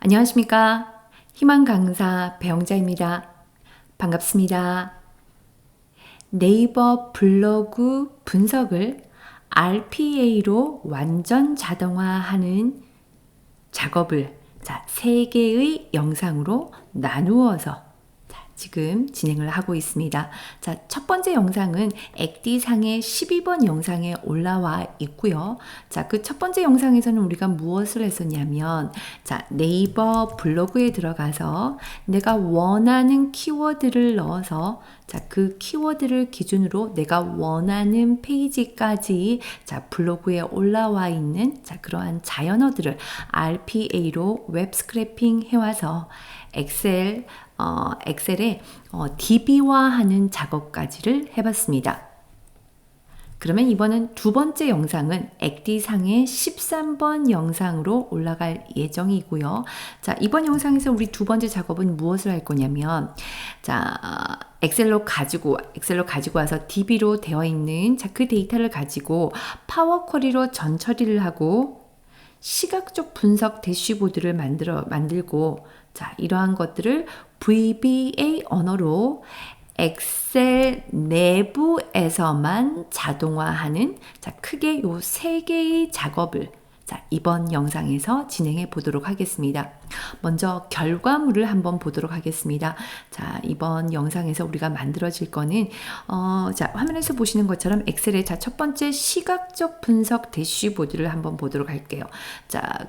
안녕하십니까? 희망 강사 배영자입니다. 반갑습니다. 네이버 블로그 분석을 RPA로 완전 자동화하는 작업을 3개의 영상으로 나누어서 지금 진행을 하고 있습니다. 첫 번째 영상은 액디상의 12번 영상에 올라와 있고요. 그 첫 번째 영상에서는 우리가 무엇을 했었냐면, 네이버 블로그에 들어가서 내가 원하는 키워드를 넣어서 그 키워드를 기준으로 내가 원하는 페이지까지 블로그에 올라와 있는 그러한 자연어들을 RPA로 웹 스크래핑 해와서 엑셀에 DB화하는 작업까지를 해봤습니다. 그러면 이번은 두 번째 영상은 액디상의 13번 영상으로 올라갈 예정이고요. 이번 영상에서 우리 두 번째 작업은 무엇을 할 거냐면, 엑셀로 가지고 와서 DB로 되어 있는 그 데이터를 가지고 파워 쿼리로 전 처리를 하고 시각적 분석 대시보드를 만들고 이러한 것들을 VBA 언어로 엑셀 내부에서만 자동화하는 크게 요 3개의 작업을 이번 영상에서 진행해 보도록 하겠습니다. 먼저 결과물을 한번 보도록 하겠습니다. 이번 영상에서 우리가 만들어질 거는 화면에서 보시는 것처럼 엑셀의 첫 번째 시각적 분석 대시보드를 한번 보도록 할게요.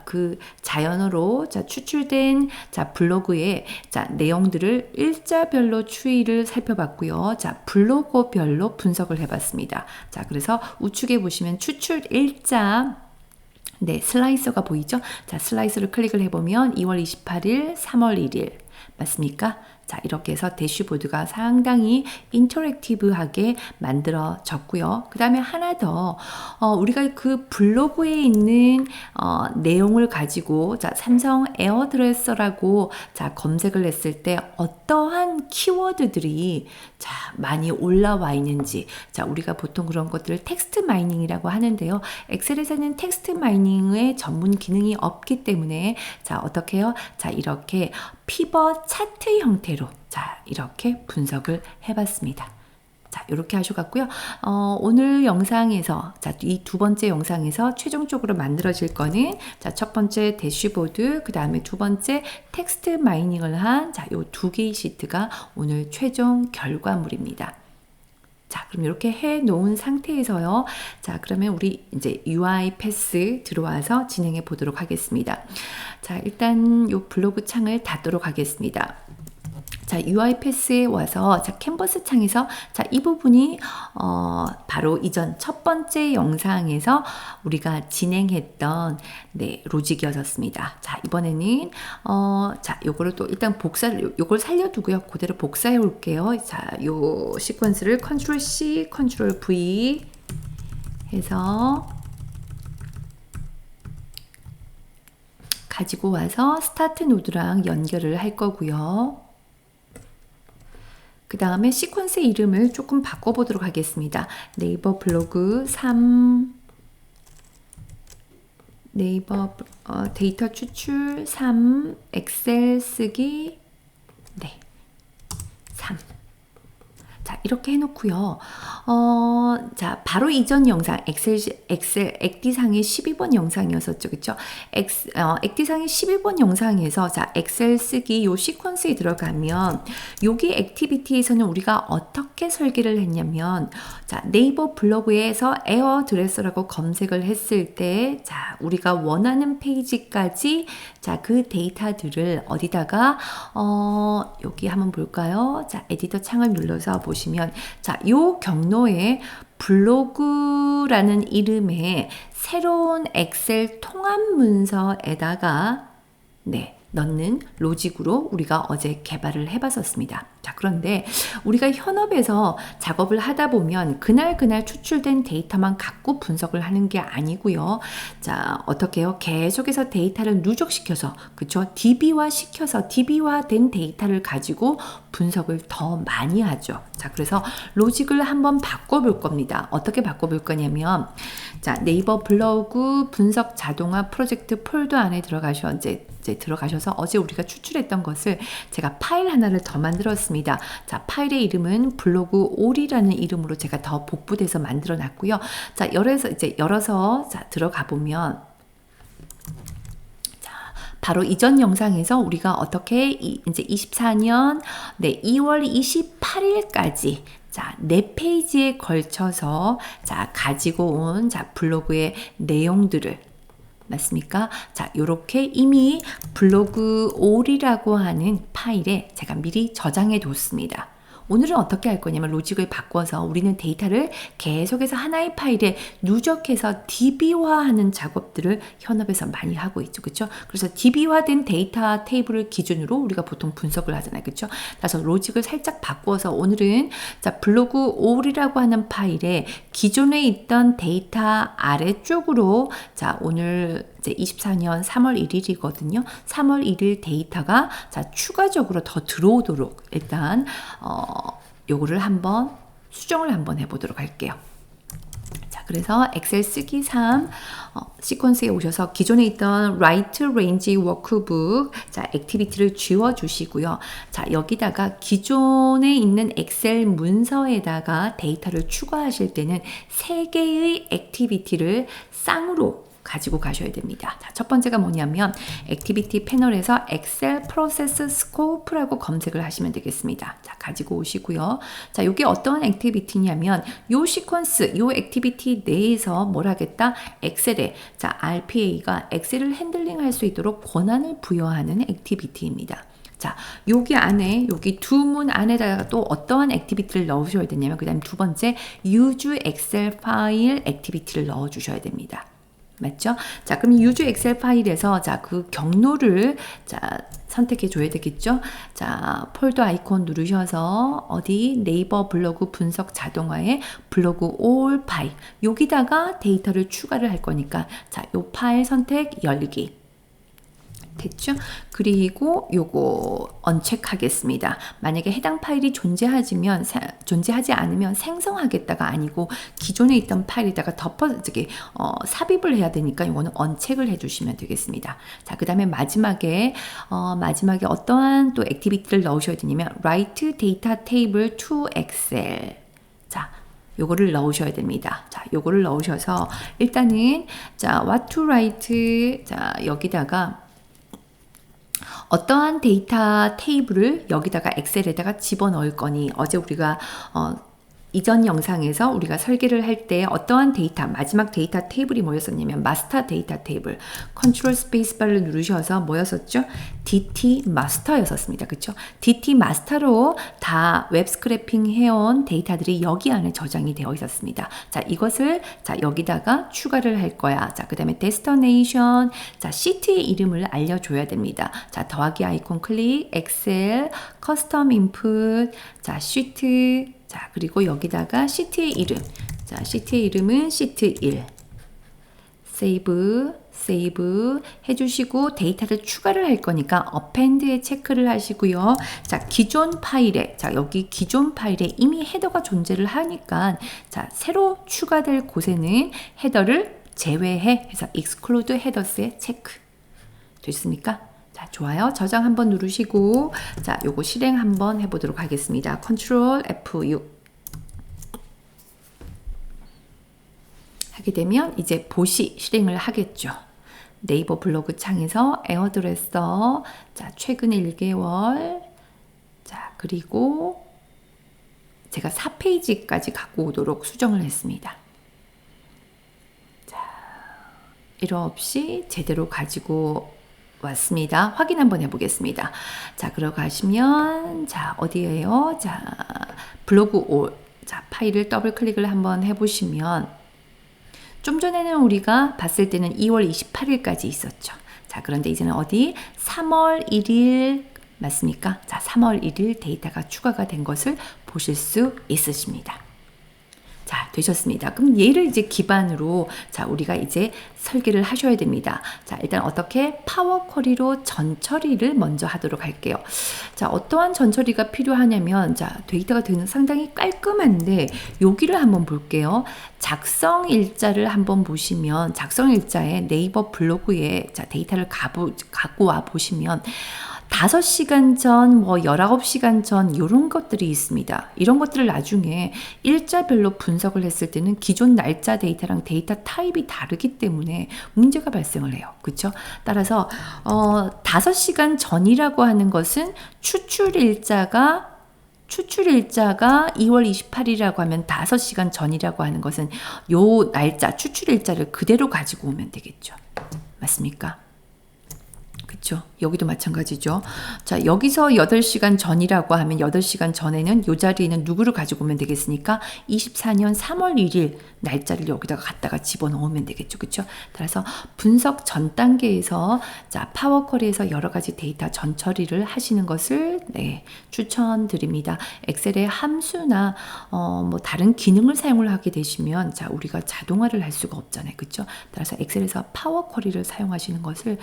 그 자연어로 추출된 블로그의 내용들을 일자별로 추이를 살펴봤고요. 블로거별로 분석을 해봤습니다. 그래서 우측에 보시면 추출 일자 슬라이서가 보이죠? 슬라이서를 클릭을 해보면 2월 28일, 3월 1일 맞습니까? 이렇게 해서 대시보드가 상당히 인터랙티브하게 만들어졌고요. 그 다음에 하나 더 우리가 그 블로그에 있는 내용을 가지고 삼성 에어드레서라고 검색을 했을 때 어떠한 키워드들이 많이 올라와 있는지 우리가 보통 그런 것들을 텍스트 마이닝이라고 하는데요. 엑셀에서는 텍스트 마이닝의 전문 기능이 없기 때문에 어떻게 해요? 이렇게 피벗 차트 형태로 이렇게 분석을 해봤습니다. 이렇게 하셔갖고요. 오늘 영상에서 이 두 번째 영상에서 최종적으로 만들어질 거는 첫 번째 대시보드, 그 다음에 두 번째 텍스트 마이닝을 한 요 2개의 시트가 오늘 최종 결과물입니다. 그럼 이렇게 해 놓은 상태에서요. 그러면 우리 이제 UI 패스 들어와서 진행해 보도록 하겠습니다. 일단 요 블로그 창을 닫도록 하겠습니다. UI 패스에 와서 캔버스 창에서 이 부분이 바로 이전 첫 번째 영상에서 우리가 진행했던 로직이었습니다. 이번에는 요거를 또 일단 요걸 살려두고요. 그대로 복사해 올게요. 요 시퀀스를 컨트롤 C, 컨트롤 V 해서 가지고 와서 스타트 노드랑 연결을 할 거고요. 그 다음에 시퀀스 이름을 조금 바꿔보도록 하겠습니다. 네이버 블로그 3, 네이버 데이터 추출 3, 엑셀 쓰기 3. 이렇게 해놓고요. 바로 이전 영상 엑셀 액디상의 12번 영상이었었죠. 그쵸? 액디상의 12번 영상에서 엑셀 쓰기 요 시퀀스에 들어가면 여기 액티비티에서는 우리가 어떻게 설계를 했냐면 네이버 블로그에서 에어드레서라고 검색을 했을 때 우리가 원하는 페이지까지 그 데이터들을 어디다가 여기 한번 볼까요? 에디터 창을 눌러서 보시면 요 경로에 블로그라는 이름의 새로운 엑셀 통합 문서에다가 넣는 로직으로 우리가 어제 개발을 해봤었습니다. 자, 그런데 우리가 현업에서 작업을 하다 보면 그날 추출된 데이터만 갖고 분석을 하는 게 아니고요. 자, 어떻게 해요? 계속해서 데이터를 누적시켜서, 그쵸? DB화 시켜서 DB화된 데이터를 가지고 분석을 더 많이 하죠. 자, 그래서 로직을 한번 바꿔볼 겁니다. 어떻게 바꿔볼 거냐면, 자, 네이버 블로그 분석 자동화 프로젝트 폴더 안에 들어가셔서 어제 우리가 추출했던 것을 제가 파일 하나를 더 만들었습니다. 자, 파일의 이름은 블로그 올이라는 이름으로 제가 더 복붙해서 만들어 놨고요. 자, 열어서 자, 들어가 보면, 바로 이전 영상에서 우리가 어떻게 이제 24년 2월 28일까지 자, 4페이지에 걸쳐서 자, 가지고 온 자, 블로그의 내용들을 맞습니까? 자, 요렇게 이미 블로그 올이라고 하는 파일에 제가 미리 저장해 뒀습니다. 오늘은 어떻게 할 거냐면 로직을 바꿔서 우리는 데이터를 계속해서 하나의 파일에 누적해서 DB화하는 작업들을 현업에서 많이 하고 있죠. 그렇죠? 그래서 DB화된 데이터 테이블을 기준으로 우리가 보통 분석을 하잖아요. 그렇죠? 그래서 로직을 살짝 바꿔서 오늘은 자, 블로그 올이라고 하는 파일에 기존에 있던 데이터 아래쪽으로 자, 오늘 이제 24년 3월 1일이거든요. 3월 1일 데이터가 자, 추가적으로 더 들어오도록 일단 요거를 한번 수정을 한번 해보도록 할게요. 자, 그래서 엑셀 쓰기 3 시퀀스에 오셔서 기존에 있던 Right Range Workbook 자, 액티비티를 지워 주시고요. 자, 여기다가 기존에 있는 엑셀 문서에다가 데이터를 추가하실 때는 3개의 액티비티를 쌍으로 가지고 가셔야 됩니다. 자, 첫 번째가 뭐냐면 액티비티 패널에서 엑셀 프로세스 스코프라고 검색을 하시면 되겠습니다. 자, 가지고 오시고요. 자, 이게 어떤 액티비티냐면 요 시퀀스, 요 액티비티 내에서 뭘 하겠다? 엑셀에 자, RPA가 엑셀을 핸들링 할 수 있도록 권한을 부여하는 액티비티입니다. 자, 여기 안에, 여기 두 문 안에다가 또 어떠한 액티비티를 넣으셔야 되냐면, 그 다음에 두 번째, use 엑셀 파일 액티비티를 넣어 주셔야 됩니다. 맞죠? 자, 그럼 use 엑셀 파일에서 자, 그 경로를 자, 선택해 줘야 되겠죠? 자, 폴더 아이콘 누르셔서 어디 네이버 블로그 분석 자동화에 블로그 올 파일 여기다가 데이터를 추가를 할 거니까 자, 요 파일 선택 열기. 됐죠? 그리고 요거 언체크하겠습니다. 만약에 해당 파일이 존재하지 않으면 생성하겠다가 아니고 기존에 있던 파일에다가 삽입을 해야 되니까 이거는 언체크를 해주시면 되겠습니다. 자, 그 다음에 마지막에 어떠한 또 액티비티를 넣으셔야 되냐면 Write Data Table to Excel. 자, 요거를 넣으셔야 됩니다. 자, 요거를 넣으셔서 일단은 자, what to write 자, 여기다가 어떠한 데이터 테이블을 여기다가 엑셀에다가 집어넣을 거니 어제 우리가 이전 영상에서 우리가 설계를 할 때 어떠한 데이터, 마지막 데이터 테이블이 뭐였었냐면 마스터 데이터 테이블 컨트롤 스페이스바를 누르셔서 뭐였었죠? DT 마스터였었습니다. 그렇죠? DT 마스터로 다 웹 스크래핑 해온 데이터들이 여기 안에 저장이 되어 있었습니다. 자, 이것을 자, 여기다가 추가를 할 거야. 자, 그 다음에 데스티네이션 자, 시트의 이름을 알려줘야 됩니다. 자, 더하기 아이콘 클릭, 엑셀, 커스텀 인풋, 자, 시트 자, 그리고 여기다가 시트의 이름. 자, 시트의 이름은 시트 1. 세이브 해주시고 데이터를 추가를 할 거니까 append에 체크를 하시고요. 자, 기존 파일에, 자, 여기 기존 파일에 이미 헤더가 존재를 하니까 자, 새로 추가될 곳에는 헤더를 제외해 해서 exclude headers에 체크. 됐습니까? 자, 좋아요. 저장 한번 누르시고 자, 요거 실행 한번 해보도록 하겠습니다. 컨트롤 F6 하게 되면 이제 봇이 실행을 하겠죠. 네이버 블로그 창에서 에어드레서 자, 최근 1개월 자, 그리고 제가 4페이지까지 갖고 오도록 수정을 했습니다. 자, 에러 없이 제대로 가지고 왔습니다. 확인 한번 해보겠습니다. 자, 들어가시면 자, 어디에요? 자, 블로그 올 자, 파일을 더블 클릭을 한번 해보시면 좀 전에는 우리가 봤을 때는 2월 28일까지 있었죠. 자, 그런데 이제는 어디 3월 1일 맞습니까? 자, 3월 1일 데이터가 추가가 된 것을 보실 수 있으십니다. 자, 되셨습니다. 그럼 얘를 이제 기반으로 자, 우리가 이제 설계를 하셔야 됩니다. 자, 일단 어떻게 파워 쿼리로 전처리를 먼저 하도록 할게요. 자, 어떠한 전처리가 필요하냐면 자, 데이터가 상당히 깔끔한데 여기를 한번 볼게요. 작성 일자를 한번 보시면 작성 일자에 네이버 블로그에 자, 데이터를 갖고 와 보시면 5시간 전, 뭐 19시간 전 이런 것들이 있습니다. 이런 것들을 나중에 일자별로 분석을 했을 때는 기존 날짜 데이터랑 데이터 타입이 다르기 때문에 문제가 발생을 해요. 그렇죠? 따라서 5시간 전이라고 하는 것은 추출 일자가 2월 28일이라고 하면 5시간 전이라고 하는 것은 요 날짜, 추출 일자를 그대로 가지고 오면 되겠죠. 맞습니까? 그렇죠. 여기도 마찬가지죠. 자, 여기서 8시간 전이라고 하면 8시간 전에는 이 자리에는 누구를 가지고 오면 되겠습니까? 24년 3월 1일 날짜를 여기다가 갖다가 집어넣으면 되겠죠. 그렇죠? 따라서 분석 전 단계에서 자, 파워 쿼리에서 여러 가지 데이터 전 처리를 하시는 것을 네, 추천드립니다. 엑셀의 함수나 뭐 다른 기능을 사용을 하게 되시면 자, 우리가 자동화를 할 수가 없잖아요. 그렇죠? 따라서 엑셀에서 파워 쿼리를 사용하시는 것을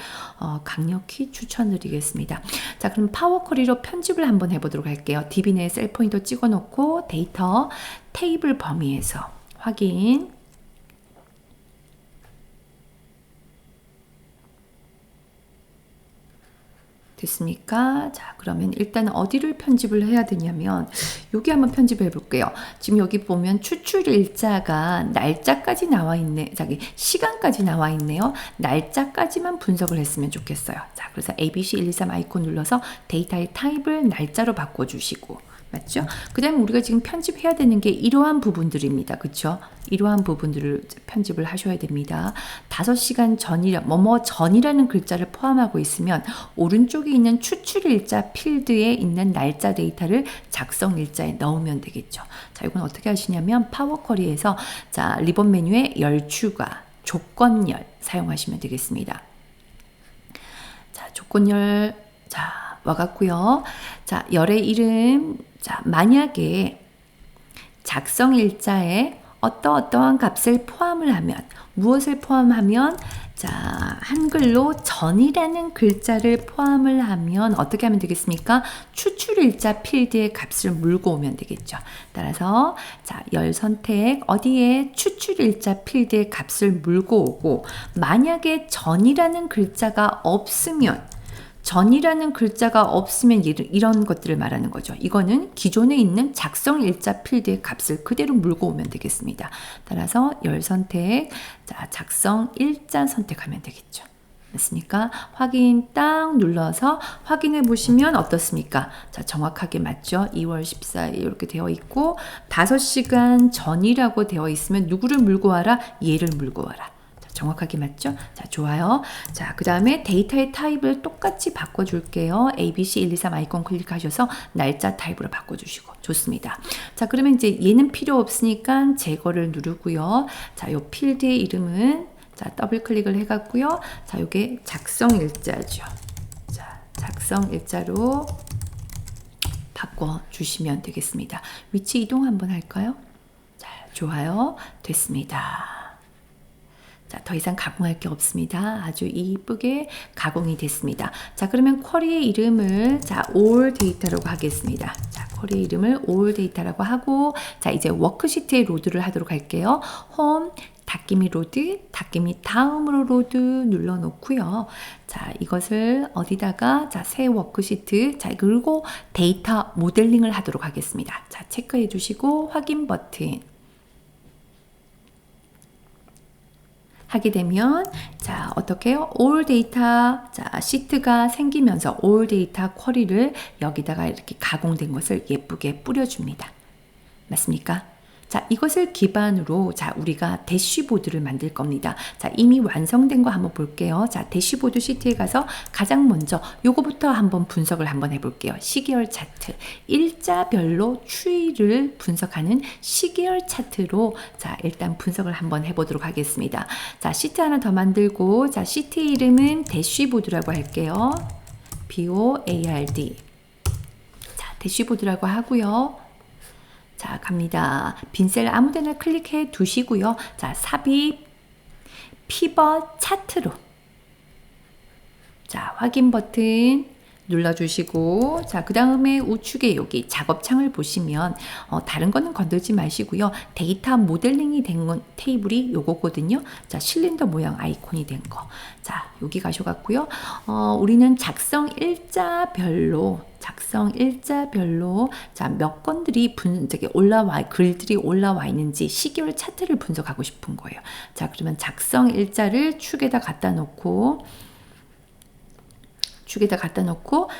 강력히 추천드리겠습니다. 자, 그럼 파워 쿼리로 편집을 한번 해보도록 할게요. DB 내에 셀 포인터 찍어놓고 데이터 테이블 범위에서 확인. 됐습니까? 자, 그러면 일단 어디를 편집을 해야 되냐면 여기 한번 편집해 볼게요. 지금 여기 보면 추출 일자가 날짜까지 나와 있네. 자기 시간까지 나와 있네요. 날짜까지만 분석을 했으면 좋겠어요. 자, 그래서 ABC 123 아이콘 눌러서 데이터의 타입을 날짜로 바꿔 주시고 맞죠? 그 다음에 우리가 지금 편집해야 되는 게 이러한 부분들입니다. 그쵸? 이러한 부분들을 편집을 하셔야 됩니다. 5시간 전이라, 뭐뭐 전이라는 글자를 포함하고 있으면 오른쪽에 있는 추출 일자 필드에 있는 날짜 데이터를 작성 일자에 넣으면 되겠죠. 자, 이건 어떻게 하시냐면 파워 쿼리에서 자, 리본 메뉴에 열 추가, 조건열 사용하시면 되겠습니다. 자, 조건열, 자, 와갔고요. 자, 열의 이름, 자, 만약에 작성 일자에 어떠한 값을 포함을 하면 무엇을 포함하면 자, 한글로 전이라는 글자를 포함을 하면 어떻게 하면 되겠습니까? 추출 일자 필드의 값을 물고 오면 되겠죠. 따라서 자, 열 선택 어디에 추출 일자 필드의 값을 물고 오고 만약에 전이라는 글자가 없으면 전이라는 글자가 없으면 이런 것들을 말하는 거죠. 이거는 기존에 있는 작성 일자 필드의 값을 그대로 물고 오면 되겠습니다. 따라서 열 선택, 자, 작성 일자 선택하면 되겠죠. 맞습니까? 확인 딱 눌러서 확인해 보시면 어떻습니까? 자, 정확하게 맞죠? 2월 14일 이렇게 되어 있고 5시간 전이라고 되어 있으면 누구를 물고 와라? 얘를 물고 와라. 정확하게 맞죠? 자, 좋아요. 자, 그 다음에 데이터의 타입을 똑같이 바꿔줄게요. ABC 123 아이콘 클릭하셔서 날짜 타입으로 바꿔주시고 좋습니다. 자, 그러면 이제 얘는 필요 없으니까 제거를 누르고요. 자, 요 필드의 이름은 자, 더블 클릭을 해갖고요. 자, 요게 작성 일자죠. 자, 작성 일자로 바꿔주시면 되겠습니다. 위치 이동 한번 할까요? 자, 좋아요. 됐습니다. 자, 더 이상 가공할 게 없습니다. 아주 이쁘게 가공이 됐습니다. 자, 그러면 쿼리의 이름을 자, all 데이터라고 하겠습니다. 자, 쿼리의 이름을 all 데이터라고 하고 자, 이제 워크시트에 로드를 하도록 할게요. 홈, 닫기미 로드, 닫기미 다음으로 로드 눌러 놓고요. 자, 이것을 어디다가 자, 새 워크시트 자, 그리고 데이터 모델링을 하도록 하겠습니다. 자, 체크해 주시고 확인 버튼 하게 되면 자, 어떻게 해요? all 데이터 자, 시트가 생기면서 all 데이터 쿼리를 여기다가 이렇게 가공된 것을 예쁘게 뿌려줍니다. 맞습니까? 자, 이것을 기반으로 자, 우리가 대시보드를 만들 겁니다. 자, 이미 완성된 거 한번 볼게요. 자, 대시보드 시트에 가서 가장 먼저 요거부터 한번 분석을 한번 해볼게요. 시계열 차트. 일자별로 추이를 분석하는 시계열 차트로 자, 일단 분석을 한번 해보도록 하겠습니다. 자, 시트 하나 더 만들고 자, 시트의 이름은 대시보드라고 할게요. BOARD. 대시보드라고 하고요. 자, 갑니다. 빈셀 아무데나 클릭해 두시고요. 자, 삽입, 피벗 차트로. 자, 확인 버튼 눌러주시고, 자, 그 다음에 우측에 여기 작업창을 보시면, 다른 거는 건들지 마시고요. 데이터 모델링이 된 테이블이 요거거든요. 자, 실린더 모양 아이콘이 된 거. 자, 여기 가셔갖고요. 우리는 작성 일자별로, 자, 몇 건들이 글들이 올라와 있는지 시계열 차트를 분석하고 싶은 거예요. 자, 그러면 작성 일자를 축에다 갖다 놓고,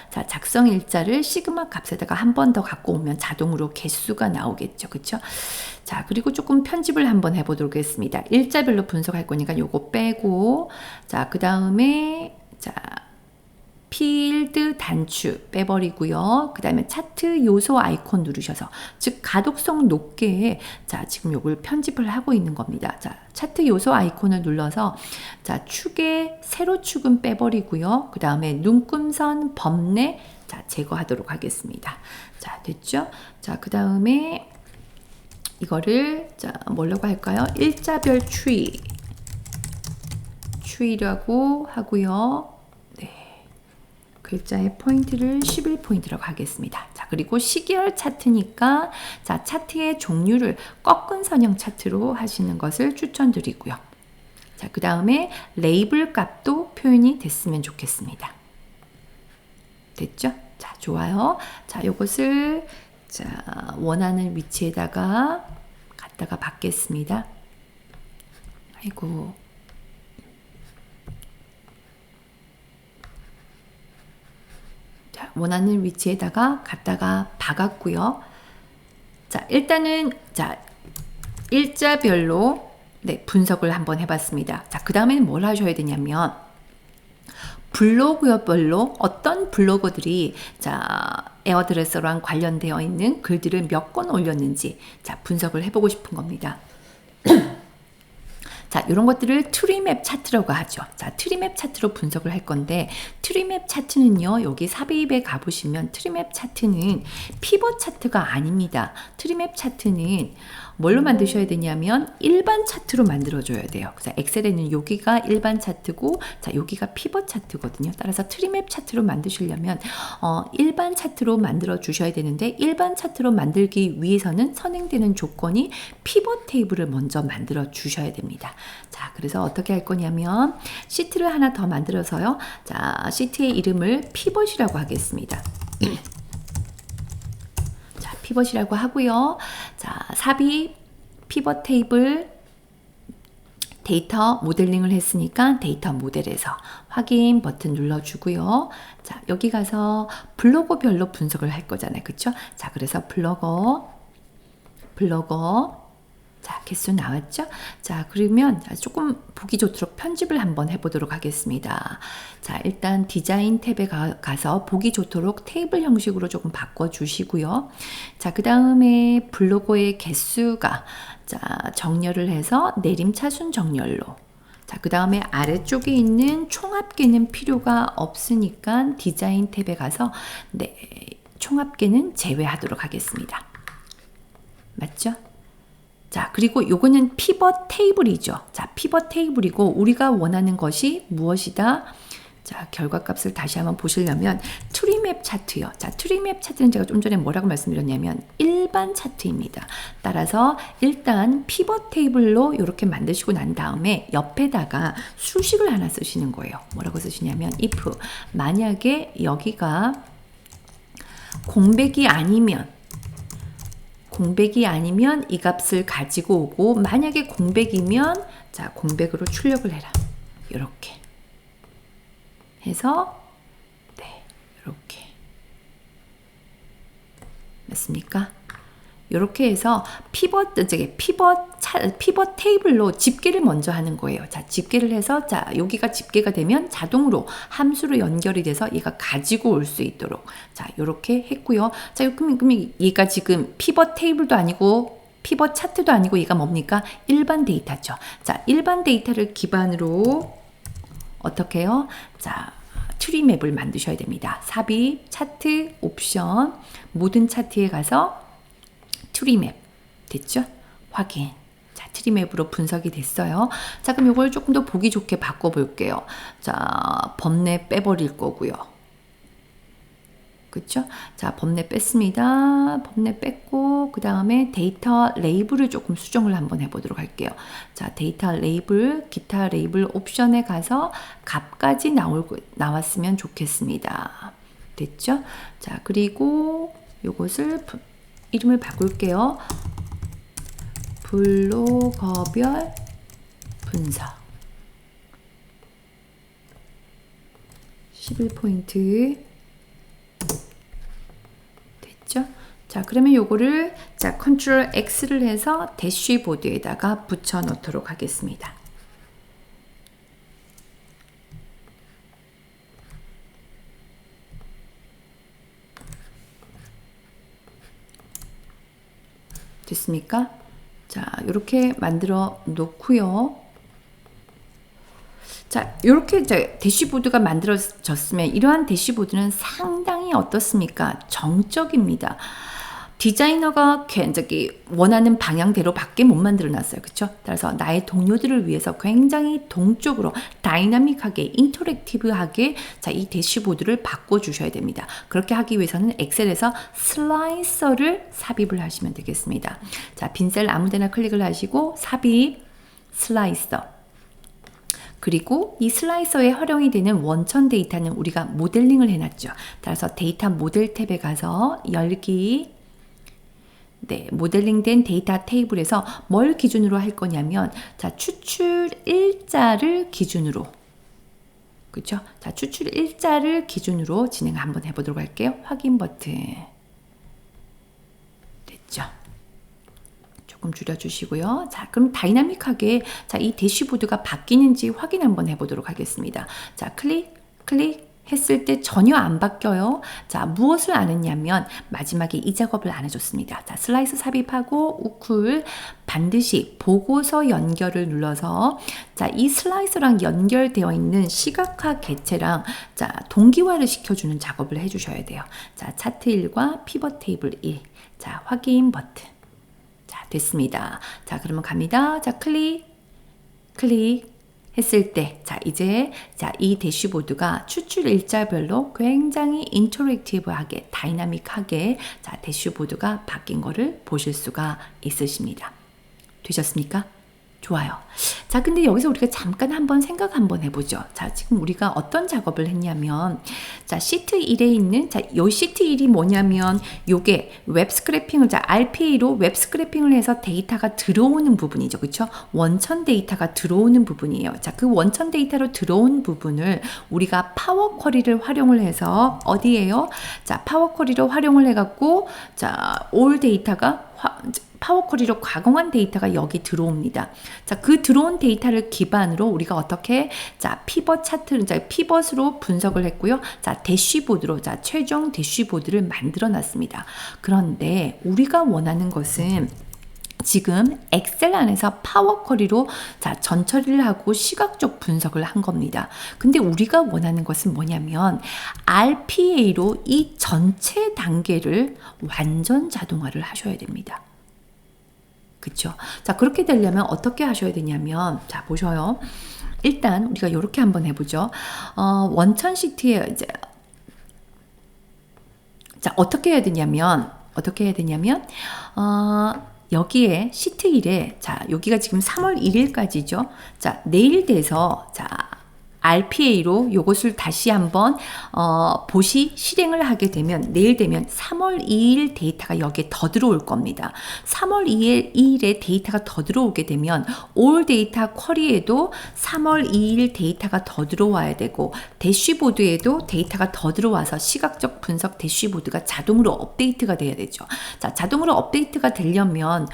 자, 작성 일자를 시그마 값에다가 한 번 더 갖고 오면 자동으로 개수가 나오겠죠. 그쵸? 자, 그리고 조금 편집을 한번 해보도록 하겠습니다. 일자별로 분석할 거니까 요거 빼고, 자, 그 다음에, 자, 필드 단추 빼버리고요. 그 다음에 차트 요소 아이콘 누르셔서, 즉 가독성 높게, 자, 지금 요걸 편집을 하고 있는 겁니다. 자, 차트 요소 아이콘을 눌러서, 자, 축에 세로 축은 빼버리고요. 그 다음에 눈금선 범례, 자, 제거하도록 하겠습니다. 자, 됐죠? 자, 그 다음에 이거를, 자, 뭐라고 할까요? 일자별 추이라고 하고요. 글자의 포인트를 11포인트라고 하겠습니다. 자, 그리고 시계열 차트니까, 자, 차트의 종류를 꺾은 선형 차트로 하시는 것을 추천드리고요. 자, 그 다음에 레이블 값도 표현이 됐으면 좋겠습니다. 됐죠? 자, 좋아요. 자, 요것을, 자, 원하는 위치에다가 갖다가 받겠습니다. 아이고. 원하는 위치에다가 갖다가 박았고요. 자, 일단은, 자, 일자별로, 네, 분석을 한번 해봤습니다. 자, 그 다음에는 뭘 하셔야 되냐면, 블로그별로 어떤 블로거들이, 자, 에어드레서랑 관련되어 있는 글들을 몇 건 올렸는지, 자, 분석을 해보고 싶은 겁니다. 자, 이런 것들을 트리맵 차트라고 하죠. 자, 트리맵 차트로 분석을 할 건데, 트리맵 차트는요, 여기 삽입에 가보시면 트리맵 차트는 피벗 차트가 아닙니다. 트리맵 차트는 뭘로 만드셔야 되냐면 일반 차트로 만들어줘야 돼요. 자, 엑셀에는 여기가 일반 차트고, 자, 여기가 피벗 차트거든요. 따라서 트리맵 차트로 만드시려면 일반 차트로 만들어 주셔야 되는데, 일반 차트로 만들기 위해서는 선행되는 조건이 피벗 테이블을 먼저 만들어 주셔야 됩니다. 자, 그래서 어떻게 할 거냐면 시트를 하나 더 만들어서요. 자, 시트의 이름을 피벗이라고 하겠습니다. 자, 피벗이라고 하고요. 자, 삽입 피벗 테이블 데이터 모델링을 했으니까 데이터 모델에서 확인 버튼 눌러주고요. 자, 여기 가서 블로거별로 분석을 할 거잖아요. 그쵸? 자, 그래서 블로거 자, 개수 나왔죠? 자, 그러면 조금 보기 좋도록 편집을 한번 해보도록 하겠습니다. 자, 일단 디자인 탭에 가서 보기 좋도록 테이블 형식으로 조금 바꿔주시고요. 자, 그 다음에 블로거의 개수가, 자, 정렬을 해서 내림차순 정렬로. 자, 그 다음에 아래쪽에 있는 총합계는 필요가 없으니까 디자인 탭에 가서, 네, 총합계는 제외하도록 하겠습니다. 맞죠? 자, 그리고 요거는 피벗 테이블이죠. 자, 피벗 테이블이고 우리가 원하는 것이 무엇이다? 자, 결과값을 다시 한번 보시려면 트리맵 차트요. 자, 트리맵 차트는 제가 좀 전에 뭐라고 말씀드렸냐면 일반 차트입니다. 따라서 일단 피벗 테이블로 이렇게 만드시고 난 다음에 옆에다가 수식을 하나 쓰시는 거예요. 뭐라고 쓰시냐면 if 만약에 여기가 공백이 아니면 이 값을 가지고 오고, 만약에 공백이면, 자, 공백으로 출력을 해라. 이렇게 해서, 네, 이렇게. 맞습니까? 이렇게 해서 피벗 테이블로 집계를 먼저 하는 거예요. 자, 집계를 해서, 자, 여기가 집계가 되면 자동으로 함수로 연결이 돼서 얘가 가지고 올 수 있도록. 자, 이렇게 했고요. 자, 그럼 얘가 지금 피벗 테이블도 아니고 피벗 차트도 아니고 얘가 뭡니까? 일반 데이터죠. 자, 일반 데이터를 기반으로 어떻게 해요? 자, 트리맵을 만드셔야 됩니다. 삽입, 차트, 옵션, 모든 차트에 가서 트리맵 됐죠? 확인. 자, 트리맵으로 분석이 됐어요. 자, 그럼 이걸 조금 더 보기 좋게 바꿔볼게요. 자, 범례 빼버릴 거고요. 그쵸? 자, 범례 뺐습니다. 범례 뺐고, 그 다음에 데이터 레이블을 조금 수정을 한번 해보도록 할게요. 자, 데이터 레이블, 기타 레이블 옵션에 가서 값까지 나왔으면 좋겠습니다. 됐죠? 자, 그리고 요것을 이름을 바꿀게요. 블로거별 분석 11포인트 됐죠? 자, 그러면 요거를 자, 컨트롤 X를 해서 대시보드에다가 붙여 놓도록 하겠습니다. 됐습니까? 자, 이렇게 만들어 놓고요. 자, 이렇게 대시보드가 만들어졌으면 이러한 대시보드는 상당히 어떻습니까? 정적입니다. 디자이너가 굉장히 원하는 방향대로 밖에 못 만들어 놨어요. 그렇죠? 따라서 나의 동료들을 위해서 굉장히 동적으로 다이나믹하게 인터랙티브하게 자, 이 대시보드를 바꿔 주셔야 됩니다. 그렇게 하기 위해서는 엑셀에서 슬라이서를 삽입을 하시면 되겠습니다. 자, 빈 셀 아무데나 클릭을 하시고 삽입 슬라이서 그리고 이 슬라이서에 활용이 되는 원천 데이터는 우리가 모델링을 해놨죠. 따라서 데이터 모델 탭에 가서 열기 네, 모델링된 데이터 테이블에서 뭘 기준으로 할 거냐면 자, 추출 일자를 기준으로 그렇죠? 자, 추출 일자를 기준으로 진행 한번 해보도록 할게요. 확인 버튼 됐죠? 조금 줄여주시고요. 자, 그럼 다이나믹하게 자, 이 대시보드가 바뀌는지 확인 한번 해보도록 하겠습니다. 자, 클릭 했을 때 전혀 안 바뀌어요. 자, 무엇을 안 했냐면 마지막에 이 작업을 안 해줬습니다. 자, 슬라이스 삽입하고 우쿨 반드시 보고서 연결을 눌러서 자, 이 슬라이서랑 연결되어 있는 시각화 객체랑 자, 동기화를 시켜주는 작업을 해주셔야 돼요. 자, 차트 1과 피벗 테이블 1. 자, 확인 버튼. 자, 됐습니다. 자, 그러면 갑니다. 자, 클릭 했을 때, 자, 이제, 자, 이 대시보드가 추출 일자별로 굉장히 인터랙티브하게, 다이나믹하게, 자, 대시보드가 바뀐 거를 보실 수가 있으십니다. 되셨습니까? 좋아요. 자, 근데 여기서 우리가 잠깐 한번 생각 한번 해보죠. 자, 지금 우리가 어떤 작업을 했냐면, 자, 시트 1에 있는, 자, 요 시트 1이 뭐냐면, 요게 웹 스크래핑을, 자, RPA로 웹 스크래핑을 해서 데이터가 들어오는 부분이죠. 그쵸? 원천 데이터가 들어오는 부분이에요. 자, 그 원천 데이터로 들어온 부분을 우리가 파워 쿼리를 활용을 해서, 어디에요? 자, 파워 쿼리를 활용을 해갖고, 자, 올 데이터가 파워 쿼리로 가공한 데이터가 여기 들어옵니다. 자, 그 들어온 데이터를 기반으로 우리가 어떻게 자, 피벗 차트를 자, 피벗으로 분석을 했고요. 자, 대시보드로 자, 최종 대시보드를 만들어 놨습니다. 그런데 우리가 원하는 것은 지금 엑셀 안에서 파워 쿼리로 자, 전처리를 하고 시각적 분석을 한 겁니다. 근데 우리가 원하는 것은 뭐냐면 RPA로 이 전체 단계를 완전 자동화를 하셔야 됩니다. 그쵸? 자, 그렇게 되려면 어떻게 하셔야 되냐면, 자, 보셔요. 일단, 우리가 이렇게 한번 해보죠. 원천 시트에 이제, 자, 어떻게 해야 되냐면, 여기에 시트 1에, 자, 여기가 지금 3월 1일까지죠. 자, 내일 돼서, 자, RPA로 요것을 다시 한번 보시 실행을 하게 되면 내일 되면 3월 2일 데이터가 여기에 더 들어올 겁니다. 3월 2일에 데이터가 더 들어오게 되면 올 데이터 쿼리에도 3월 2일 데이터가 더 들어와야 되고 대시보드에도 데이터가 더 들어와서 시각적 분석 대시보드가 자동으로 업데이트가 돼야 되죠. 자, 자동으로 업데이트가 되려면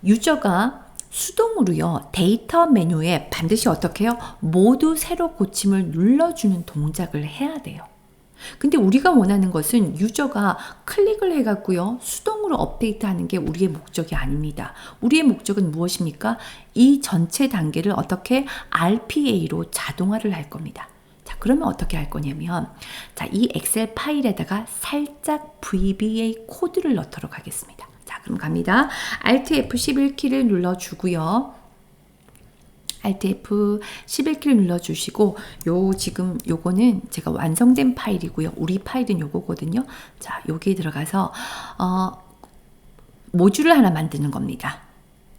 유저가 수동으로요, 데이터 메뉴에 반드시 어떻게 해요? 모두 새로 고침을 눌러주는 동작을 해야 돼요. 근데 우리가 원하는 것은 유저가 클릭을 해갖고요, 수동으로 업데이트하는 게 우리의 목적이 아닙니다. 우리의 목적은 무엇입니까? 이 전체 단계를 어떻게 RPA로 자동화를 할 겁니다. 자, 그러면 어떻게 할 거냐면, 자, 이 엑셀 파일에다가 살짝 VBA 코드를 넣도록 하겠습니다. 자, 그럼 갑니다. Alt F11키를 눌러주고요. Alt F11키를 눌러주시고, 지금 요거는 제가 완성된 파일이고요. 우리 파일은 요거거든요. 자, 여기에 들어가서, 모듈을 하나 만드는 겁니다.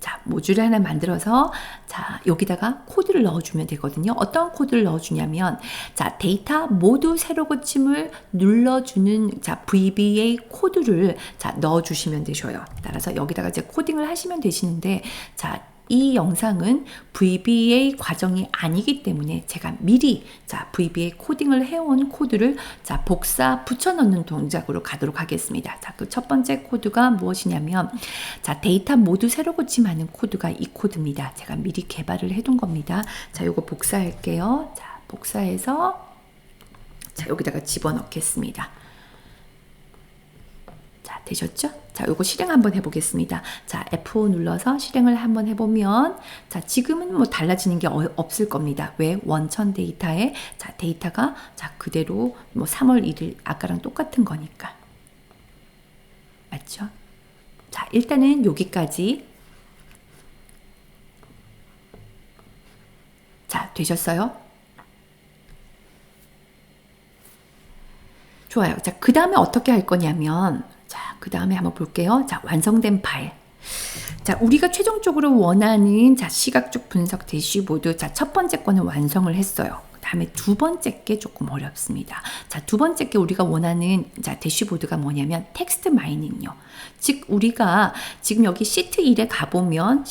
자, 모듈을 하나 만들어서, 자, 여기다가 코드를 넣어주면 되거든요. 어떤 코드를 넣어주냐면, 자, 데이터 모두 새로 고침을 눌러주는, 자, VBA 코드를, 자, 넣어주시면 되셔요. 따라서 여기다가 이제 코딩을 하시면 되시는데, 자, 이 영상은 VBA 과정이 아니기 때문에 제가 미리, 자, VBA 코딩을 해온 코드를, 자, 복사 붙여넣는 동작으로 가도록 하겠습니다. 자, 그 첫 번째 코드가 무엇이냐면, 자, 데이터 모두 새로 고침하는 코드가 이 코드입니다. 제가 미리 개발을 해둔 겁니다. 자, 요거 복사할게요. 자, 복사해서, 자, 여기다가 집어넣겠습니다. 자, 되셨죠? 자, 요거 실행 한번 해보겠습니다. 자, F5 눌러서 실행을 한번 해보면, 자, 지금은 뭐 달라지는 게 없을 겁니다. 왜? 원천 데이터에, 자, 데이터가, 자, 그대로 뭐 3월 1일 아까랑 똑같은 거니까. 맞죠? 자, 일단은 여기까지. 자, 되셨어요? 좋아요. 자, 그 다음에 어떻게 할 거냐면, 자, 그 다음에 한번 볼게요. 자, 완성된 파일. 자, 우리가 최종적으로 원하는, 자, 시각적 분석 대시보드. 자, 첫 번째 거는 완성을 했어요. 다음에 두 번째 게 조금 어렵습니다. 자, 두 번째 게 우리가 원하는, 자, 대시보드가 뭐냐면 텍스트 마이닝요. 즉, 우리가 지금 여기 시트 1에 가보면,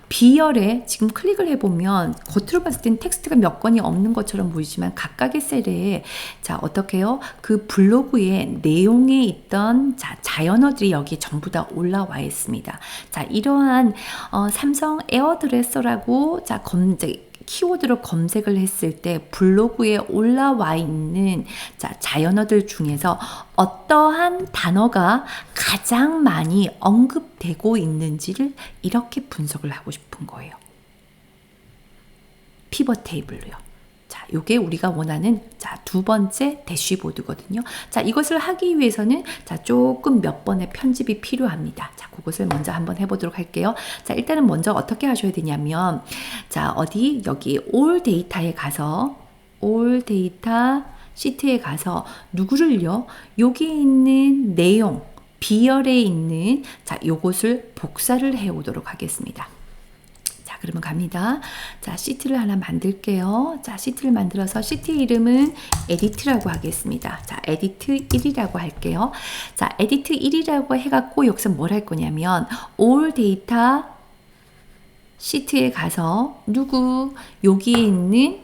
B열에 지금 클릭을 해보면 겉으로 봤을 땐 텍스트가 몇 건이 없는 것처럼 보이지만 각각의 셀에, 자, 어떻게 해요? 그 블로그의 내용에 있던, 자, 자연어들이 여기에 전부 다 올라와 있습니다. 자, 이러한 삼성 에어드레서라고, 자, 키워드로 검색을 했을 때 블로그에 올라와 있는, 자, 자연어들 중에서 어떠한 단어가 가장 많이 언급되고 있는지를 이렇게 분석을 하고 싶은 거예요. 피벗 테이블로요. 자, 요게 우리가 원하는, 자, 두 번째 대시보드거든요. 자, 이것을 하기 위해서는, 자, 조금 몇 번의 편집이 필요합니다. 자, 그것을 먼저 한번 해보도록 할게요. 자, 일단은 먼저 어떻게 하셔야 되냐면, 자, 여기 올 데이터에 가서, 올 데이터 시트에 가서 누구를요? 여기 있는 내용, B열에 있는, 자, 요것을 복사를 해 오도록 하겠습니다. 자, 그러면 갑니다. 자, 시트를 하나 만들게요. 자, 시트를 만들어서 시트 이름은 에디트라고 하겠습니다. 자, 에디트 1이라고 할게요. 자, 에디트 1이라고 해갖고 여기서 뭘 할 거냐면, 올 데이터 시트에 가서 여기에 있는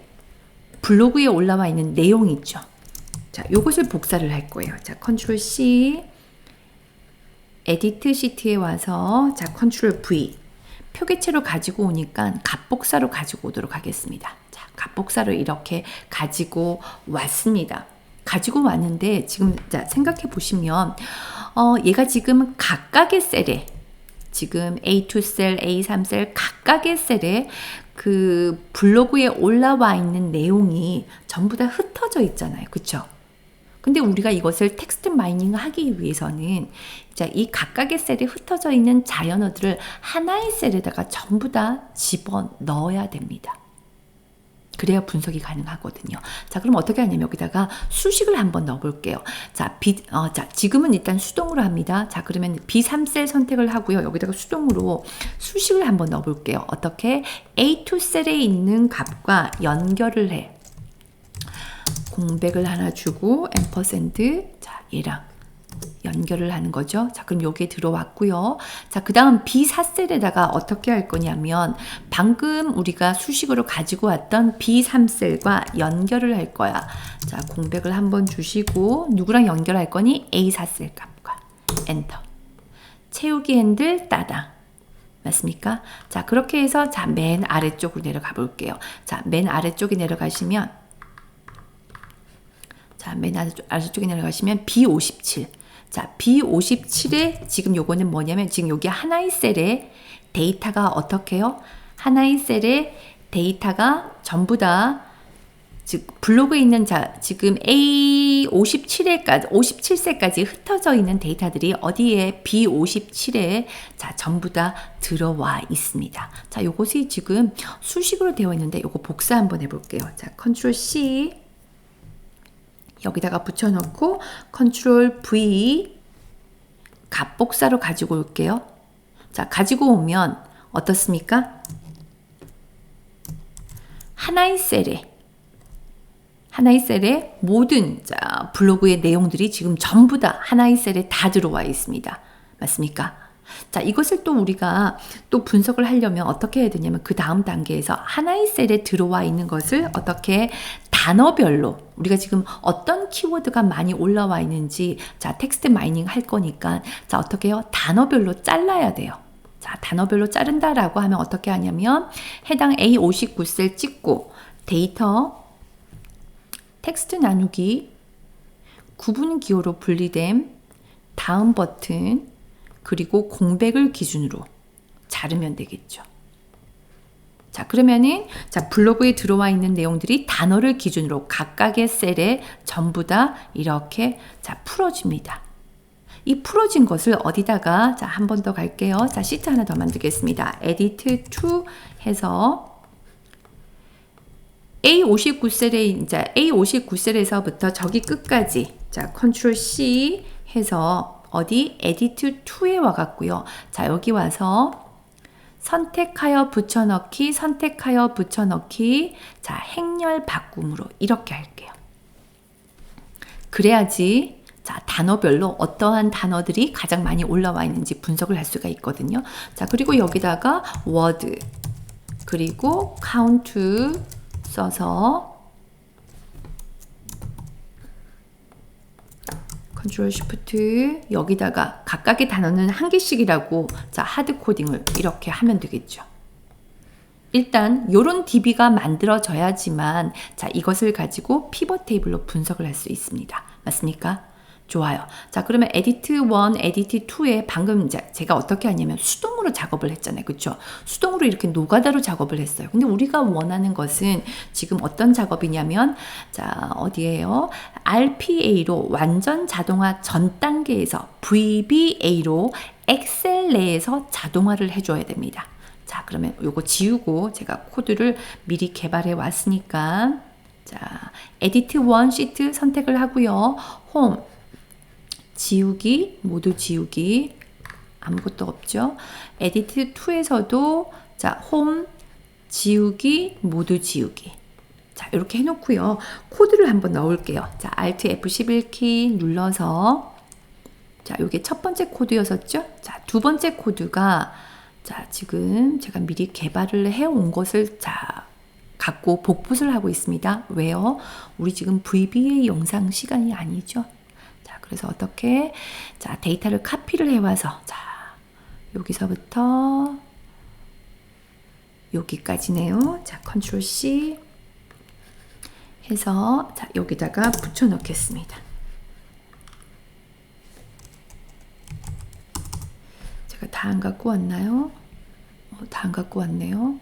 블로그에 올라와 있는 내용이 있죠. 자, 요것을 복사를 할 거예요. 자, 컨트롤 C, 에디트 시트에 와서, 자, 컨트롤 V. 표기체로 가지고 오니까 값복사로 가지고 오도록 하겠습니다. 자, 값복사로 이렇게 가지고 왔습니다. 가지고 왔는데 지금, 자, 생각해 보시면 얘가 지금 각각의 셀에, 지금 A2셀, A3셀 각각의 셀에 그 블로그에 올라와 있는 내용이 전부 다 흩어져 있잖아요. 그쵸? 근데 우리가 이것을 텍스트 마이닝을 하기 위해서는, 자, 이 각각의 셀에 흩어져 있는 자연어들을 하나의 셀에다가 전부 다 집어 넣어야 됩니다. 그래야 분석이 가능하거든요. 자, 그럼 어떻게 하냐면 여기다가 수식을 한번 넣어 볼게요. 자, 자, 지금은 일단 수동으로 합니다. 자, 그러면 B3셀 선택을 하고요. 여기다가 수동으로 수식을 한번 넣어 볼게요. 어떻게? A2셀에 있는 값과 연결을 해. 공백을 하나 주고 앰퍼센드, 자, 얘랑 연결을 하는 거죠. 자, 그럼 여기에 들어왔고요. 자, 그 다음 B4셀에다가 어떻게 할 거냐면 방금 우리가 수식으로 가지고 왔던 B3셀과 연결을 할 거야. 자, 공백을 한번 주시고 누구랑 연결할 거니? A4셀 값과 엔터. 채우기 핸들 따당. 맞습니까? 자, 그렇게 해서, 자, 맨 아래쪽으로 내려가 볼게요. 자, 맨 아래쪽에 내려가시면, 자, 맨 아래쪽에 내려가시면 B57. 자, B57에 지금 요거는 뭐냐면 지금 여기 하나의 셀에 데이터가 어떻게 해요? 하나의 셀에 데이터가 전부 다 즉 블로그에 있는 지금 A57세까지 흩어져 있는 데이터들이 어디에 B57에 전부 다 들어와 있습니다. 자, 요것이 지금 수식으로 되어 있는데 요거 복사 한번 해볼게요. 자, 컨트롤 C 여기다가 붙여놓고 컨트롤 V 값복사로 가지고 올게요. 자, 가지고 오면 어떻습니까? 하나의 셀에 모든 블로그의 내용들이 지금 전부 다 하나의 셀에 다 들어와 있습니다. 맞습니까? 자, 이것을 또 우리가 또 분석을 하려면 어떻게 해야 되냐면 그 다음 단계에서 하나의 셀에 들어와 있는 것을 어떻게 단어별로 우리가 지금 어떤 키워드가 많이 올라와 있는지 텍스트 마이닝 할 거니까 어떻게 해요? 단어별로 잘라야 돼요. 자, 단어별로 자른다라고 하면 어떻게 하냐면 해당 A59셀 찍고 데이터 텍스트 나누기 구분 기호로 분리됨 다음 버튼 그리고 공백을 기준으로 자르면 되겠죠. 자, 그러면은 블로그에 들어와 있는 내용들이 단어를 기준으로 각각의 셀에 전부 다 이렇게 풀어집니다. 이 풀어진 것을 어디다가 한 번 더 갈게요. 시트 하나 더 만들겠습니다. Edit to 해서 A59셀에서부터 저기 끝까지 컨트롤 C 해서 어디 Edit to에 와갔고요. 자, 여기 와서 선택하여 붙여넣기 행렬 바꿈으로 이렇게 할게요. 그래야지 단어별로 어떠한 단어들이 가장 많이 올라와 있는지 분석을 할 수가 있거든요. 자, 그리고 여기다가 word 그리고 count 써서 컨트롤 쉬프트 여기다가 각각의 단어는 한 개씩이라고 하드 코딩을 이렇게 하면 되겠죠. 일단 요런 DB가 만들어져야지만 이것을 가지고 피벗 테이블로 분석을 할 수 있습니다. 맞습니까? 좋아요. 자, 그러면 edit 1, edit 2에 방금 제가 어떻게 하냐면 수동으로 작업을 했잖아요. 그렇죠? 수동으로 이렇게 노가다로 작업을 했어요. 근데 우리가 원하는 것은 지금 어떤 작업이냐면 어디에요? RPA로 완전 자동화 전 단계에서 VBA로 엑셀 내에서 자동화를 해줘야 됩니다. 자, 그러면 요거 지우고 제가 코드를 미리 개발해 왔으니까 edit 1 시트 선택을 하고요. 홈 지우기, 모두 지우기, 아무것도 없죠. 에디트 2에서도 홈, 지우기, 모두 지우기. 자, 이렇게 해놓고요. 코드를 한번 넣을게요. Alt F11키 눌러서 요게 첫 번째 코드였었죠. 두 번째 코드가 지금 제가 미리 개발을 해온 것을 갖고 복붙을 하고 있습니다. 왜요? 우리 지금 VBA 영상 시간이 아니죠. 그래서 어떻게 데이터를 카피를 해와서 여기서부터 여기까지네요. 컨트롤 C 해서 여기다가 붙여 넣겠습니다. 제가 다 안 갖고 왔나요? 다 안 갖고 왔네요.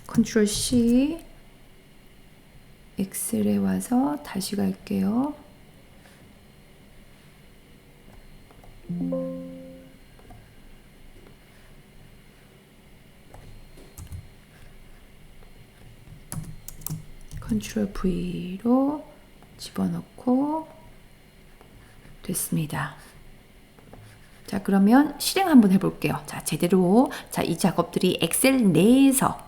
컨트롤 C 엑셀에 와서 다시 갈게요. 컨트롤 V로 집어넣고 됐습니다. 자, 그러면 실행 한번 해볼게요. 제대로 이 작업들이 엑셀 내에서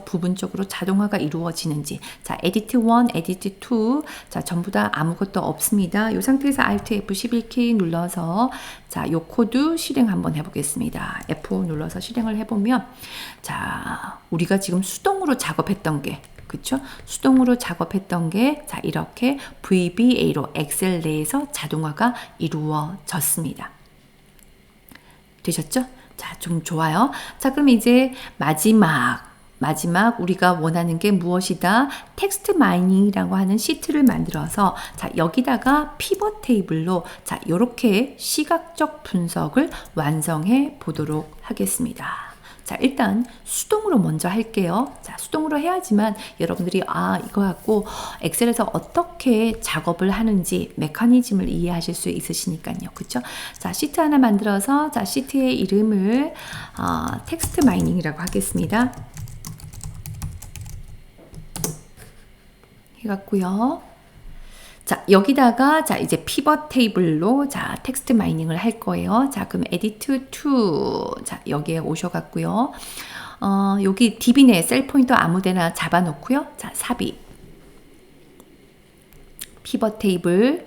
부분적으로 자동화가 이루어지는지. edit 1, edit 2. 전부 다 아무것도 없습니다. 이 상태에서 Alt F11키 눌러서 요 코드 실행 한번 해보겠습니다. F5 눌러서 실행을 해보면 우리가 지금 수동으로 작업했던 게 그쵸? 수동으로 작업했던 게 이렇게 VBA로 엑셀 내에서 자동화가 이루어졌습니다. 되셨죠? 좀 좋아요. 그럼 이제 마지막 우리가 원하는 게 무엇이다? 텍스트 마이닝이라고 하는 시트를 만들어서 여기다가 피벗 테이블로 이렇게 시각적 분석을 완성해 보도록 하겠습니다. 자, 일단 수동으로 먼저 할게요. 자, 수동으로 해야지만 여러분들이 이거 갖고 엑셀에서 어떻게 작업을 하는지 메커니즘을 이해하실 수 있으시니까요. 그쵸? 자, 시트 하나 만들어서 자, 시트의 이름을 텍스트 마이닝이라고 하겠습니다. 해갖고요. 자, 여기다가 자, 이제 피벗 테이블로 자, 텍스트 마이닝을 할 거예요. 자, 그럼 에디트 투 자, 여기에 오셔갖고요. 여기 DB 내 셀 포인터 아무데나 잡아놓고요. 자, 삽입 피벗 테이블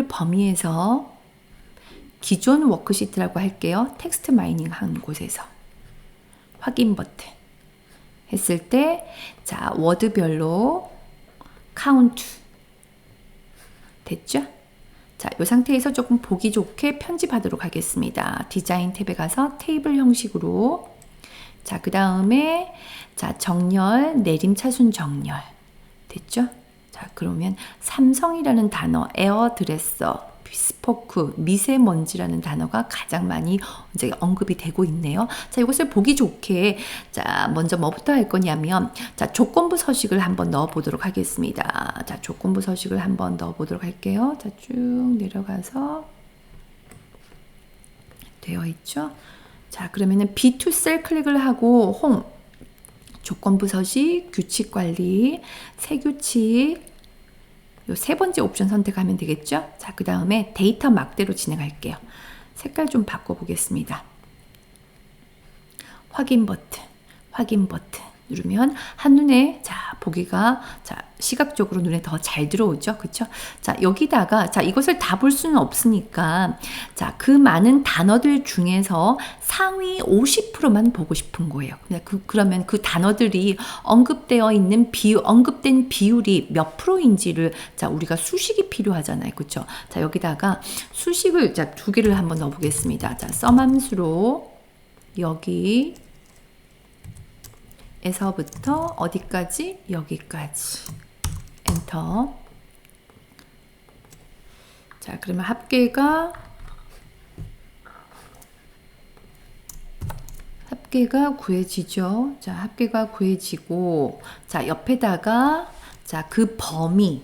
범위에서 기존 워크시트라고 할게요. 텍스트 마이닝 한 곳에서 확인 버튼 했을 때 자, 워드별로 카운트 됐죠? 자, 이 상태에서 조금 보기 좋게 편집하도록 하겠습니다. 디자인 탭에 가서 테이블 형식으로 자, 그 다음에 자, 정렬, 내림차순 정렬 됐죠? 자, 그러면 삼성이라는 단어, 에어드레서, 비스포크, 미세먼지라는 단어가 가장 많이 이제 언급이 되고 있네요. 자, 이것을 보기 좋게 자, 먼저 뭐부터 할 거냐면 자, 조건부 서식을 한번 넣어 보도록 하겠습니다. 자, 조건부 서식을 한번 넣어 보도록 할게요. 자, 쭉 내려가서 되어 있죠? 자, 그러면은 B2 셀 클릭을 하고 홈 조건부 서식, 규칙 관리, 새 규칙 요 세 번째 옵션 선택하면 되겠죠? 자, 그 다음에 데이터 막대로 진행할게요. 색깔 좀 바꿔보겠습니다. 확인 버튼 누르면 한눈에 자, 보기가 자, 시각적으로 눈에 더 잘 들어오죠. 그쵸? 자, 여기다가 자, 이것을 다 볼 수는 없으니까 자, 그 많은 단어들 중에서 상위 50%만 보고 싶은 거예요. 그러면 그 단어들이 언급된 비율이 몇 프로인지를 자, 우리가 수식이 필요하잖아요. 그쵸? 자, 여기다가 수식을 자, 두 개를 한번 넣어 보겠습니다. 자, 썸함수로 여기 에서부터 어디까지? 여기까지. 엔터. 자, 그러면 합계가 구해지죠. 자, 합계가 구해지고 자, 옆에다가 자, 그 범위를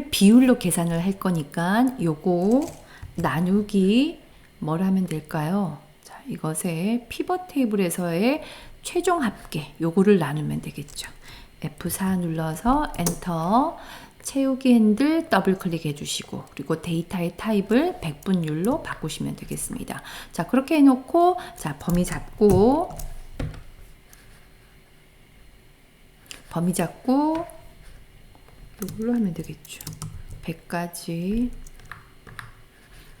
비율로 계산을 할 거니까 요거 나누기 뭘 하면 될까요? 자, 이것의 피벗 테이블에서의 최종 합계 요거를 나누면 되겠죠. F4 눌러서 엔터 채우기 핸들 더블 클릭해 주시고 그리고 데이터의 타입을 백분율로 바꾸시면 되겠습니다. 자, 그렇게 해놓고 자, 범위 잡고 이걸로 하면 되겠죠. 100까지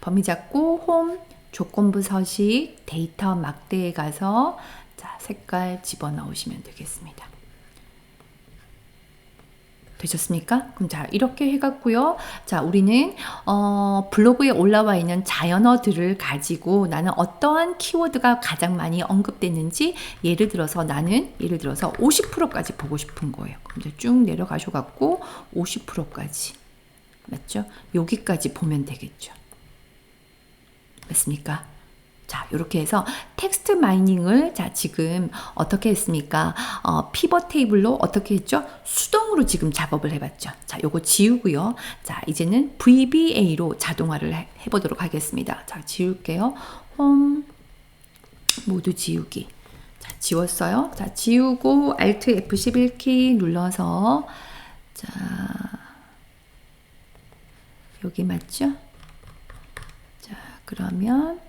범위 잡고 홈 조건부 서식 데이터 막대에 가서 자, 색깔 집어넣으시면 되겠습니다. 되셨습니까? 그럼 자, 이렇게 해갖고요. 자, 우리는 블로그에 올라와 있는 자연어들을 가지고 나는 어떠한 키워드가 가장 많이 언급됐는지 예를 들어서 50%까지 보고 싶은 거예요. 그럼 이제 쭉 내려가셔갖고 50%까지 맞죠? 여기까지 보면 되겠죠. 맞습니까? 자, 이렇게 해서 텍스트 마이닝을 자, 지금 어떻게 했습니까? 피벗 테이블로 어떻게 했죠? 수동으로 지금 작업을 해봤죠. 자, 요거 지우고요. 자, 이제는 VBA로 자동화를 해보도록 하겠습니다. 자, 지울게요. 홈 모두 지우기. 자, 지웠어요. 자, 지우고 Alt F11키 눌러서 자, 여기 맞죠? 자, 그러면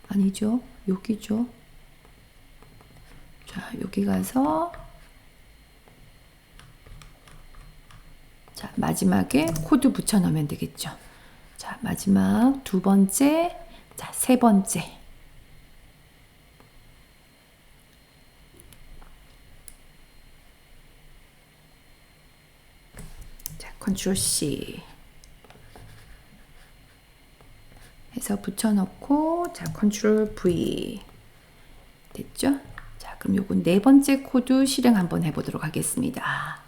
아니죠. 여기죠. 자, 여기 가서 자, 마지막에 코드 붙여 넣으면 되겠죠. 자, 마지막 두 번째, 자, 세 번째. 자, 컨트롤 C. 해서 붙여넣고 자, 컨트롤 V 됐죠? 자, 그럼 요건 네 번째 코드 실행 한번 해보도록 하겠습니다.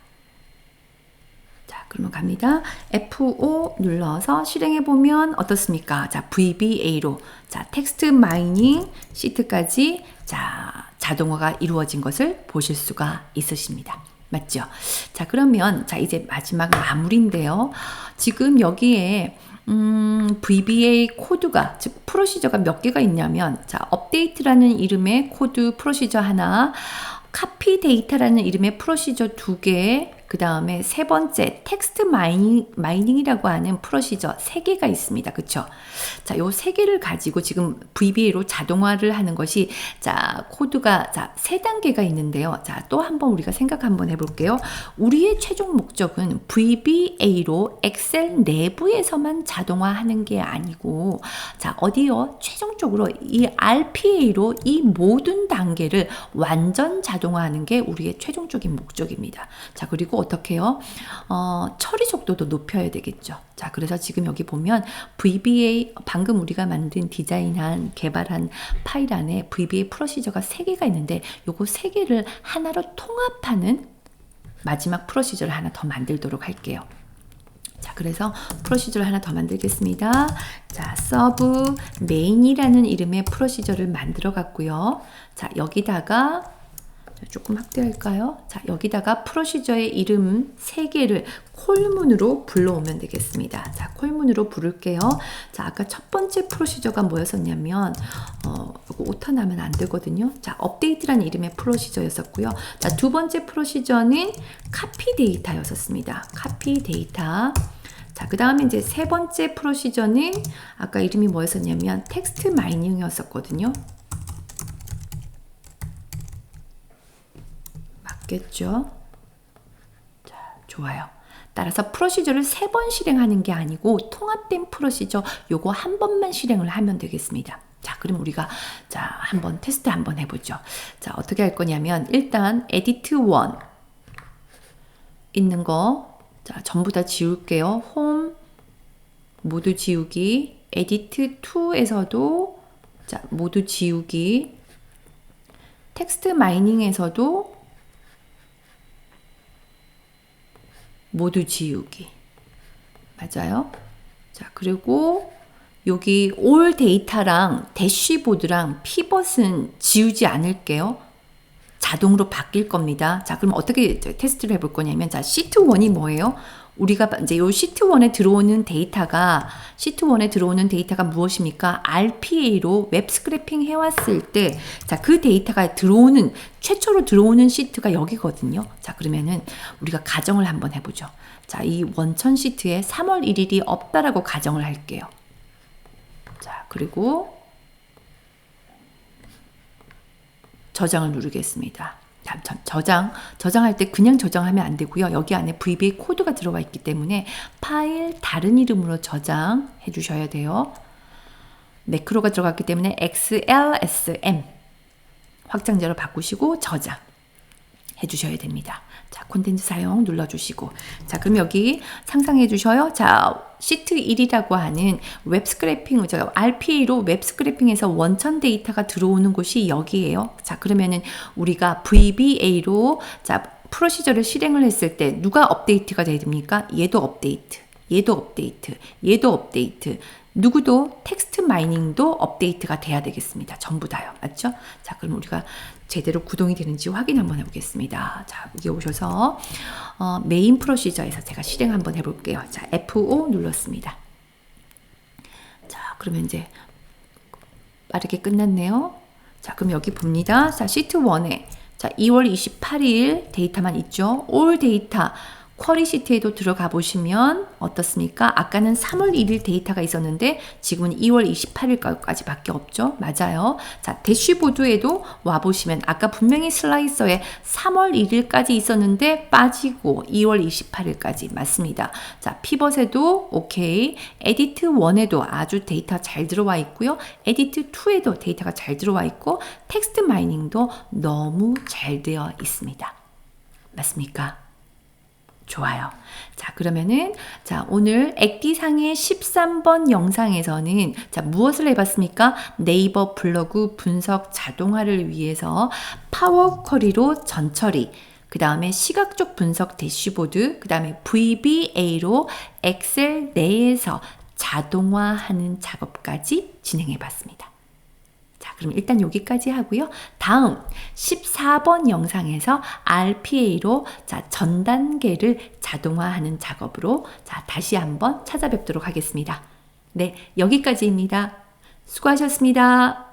자, 그러면 갑니다. F5 눌러서 실행해 보면 어떻습니까? 자, VBA로 자, 텍스트 마이닝 시트까지 자, 자동화가 이루어진 것을 보실 수가 있으십니다. 맞죠? 자, 그러면 자, 이제 마지막 마무리인데요. 지금 여기에 VBA 코드가 즉 프로시저가 몇 개가 있냐면 자, 업데이트라는 이름의 코드 프로시저 하나, 카피 데이터라는 이름의 프로시저 2개, 그 다음에 세 번째 텍스트 마이닝이라고 하는 프로시저 3개가 있습니다. 그쵸? 자, 요 3개를 가지고 지금 VBA로 자동화를 하는 것이 자, 코드가 자, 3단계가 있는데요. 자, 또 한번 우리가 생각 한번 해볼게요. 우리의 최종 목적은 VBA로 엑셀 내부에서만 자동화하는 게 아니고 자, 어디요? 최종적으로 이 RPA로 이 모든 단계를 완전 자동화하는 게 우리의 최종적인 목적입니다. 자, 그리고 어떻게 해요? 처리 속도도 높여야 되겠죠. 자, 그래서 지금 여기 보면 VBA 방금 우리가 만든 디자인한 개발한 파일 안에 VBA 프로시저가 3개가 있는데 요거 3개를 하나로 통합하는 마지막 프로시저를 하나 더 만들도록 할게요. 자, 그래서 프로시저를 하나 더 만들겠습니다. 자, 서브 메인이라는 이름의 프로시저를 만들어 갔고요. 자, 여기다가 조금 확대할까요? 자, 여기다가 프로시저의 이름 3개를 콜문으로 불러오면 되겠습니다. 자, 콜문으로 부를게요. 자, 아까 첫 번째 프로시저가 뭐였었냐면 이거 오타 나면 안 되거든요. 자, 업데이트라는 이름의 프로시저였었고요. 자, 두 번째 프로시저는 카피 데이터였었습니다. 카피 데이터. 자, 그 다음에 이제 세 번째 프로시저는 아까 이름이 뭐였었냐면 텍스트 마이닝이었었거든요. 겠죠? 자, 좋아요. 따라서 프로시저를 3번 실행하는 게 아니고 통합된 프로시저 요거 한 번만 실행을 하면 되겠습니다. 자, 그럼 우리가 자, 한번 테스트 한번 해보죠. 자, 어떻게 할 거냐면 일단 에디트 1 있는 거 자, 전부 다 지울게요. 홈 모두 지우기, 에디트 2에서도 자, 모두 지우기, 텍스트 마이닝에서도 모두 지우기. 맞아요? 자, 그리고 여기 올 데이터랑 대쉬보드랑 피벗은 지우지 않을게요. 자동으로 바뀔 겁니다. 자, 그럼 어떻게 테스트를 해볼 거냐면, 자, 시트 1이 뭐예요? 우리가 이제 요 시트 1에 들어오는 데이터가, 무엇입니까? RPA로 웹 스크래핑 해왔을 때, 자, 그 데이터가 최초로 들어오는 시트가 여기거든요. 자, 그러면은 우리가 가정을 한번 해보죠. 자, 이 원천 시트에 3월 1일이 없다라고 가정을 할게요. 자, 그리고 저장을 누르겠습니다. 저장할 때 그냥 저장하면 안 되고요. 여기 안에 VBA 코드가 들어가 있기 때문에 파일 다른 이름으로 저장해 주셔야 돼요. 매크로가 들어갔기 때문에 XLSM 확장자로 바꾸시고 저장 해 주셔야 됩니다. 자, 콘텐츠 사용 눌러주시고. 자, 그럼 여기 상상해 주셔요. 자, 시트 1이라고 하는 웹 스크래핑, RPA로 웹 스크래핑에서 원천 데이터가 들어오는 곳이 여기에요. 자, 그러면은 우리가 VBA로 자, 프로시저를 실행을 했을 때 누가 업데이트가 됩니까? 얘도 업데이트, 얘도 업데이트, 얘도 업데이트. 누구도 텍스트 마이닝도 업데이트가 돼야 되겠습니다. 전부 다요. 맞죠? 자, 그럼 우리가 제대로 구동이 되는지 확인 한번 해보겠습니다. 자, 여기 오셔서 메인 프로시저에서 제가 실행 한번 해볼게요. 자, F5 눌렀습니다. 자, 그러면 이제 빠르게 끝났네요. 자, 그럼 여기 봅니다. 자, 시트 1에 자, 2월 28일 데이터만 있죠. 올 데이터 쿼리 시트에도 들어가 보시면 어떻습니까? 아까는 3월 1일 데이터가 있었는데 지금은 2월 28일까지 밖에 없죠? 맞아요. 자, 대쉬보드에도 와보시면 아까 분명히 슬라이서에 3월 1일까지 있었는데 빠지고 2월 28일까지 맞습니다. 자, 피벗에도 오케이. 에디트 1에도 아주 데이터 잘 들어와 있고요. 에디트 2에도 데이터가 잘 들어와 있고 텍스트 마이닝도 너무 잘 되어 있습니다. 맞습니까? 좋아요. 자, 그러면은 자, 오늘 액디상의 13번 영상에서는 자, 무엇을 해봤습니까? 네이버 블로그 분석 자동화를 위해서 파워 쿼리로 전처리, 그 다음에 시각적 분석 대시보드, 그 다음에 VBA로 엑셀 내에서 자동화하는 작업까지 진행해 봤습니다. 자, 그럼 일단 여기까지 하고요. 다음 14번 영상에서 RPA로 전 단계를 자동화하는 작업으로 다시 한번 찾아뵙도록 하겠습니다. 네, 여기까지입니다. 수고하셨습니다.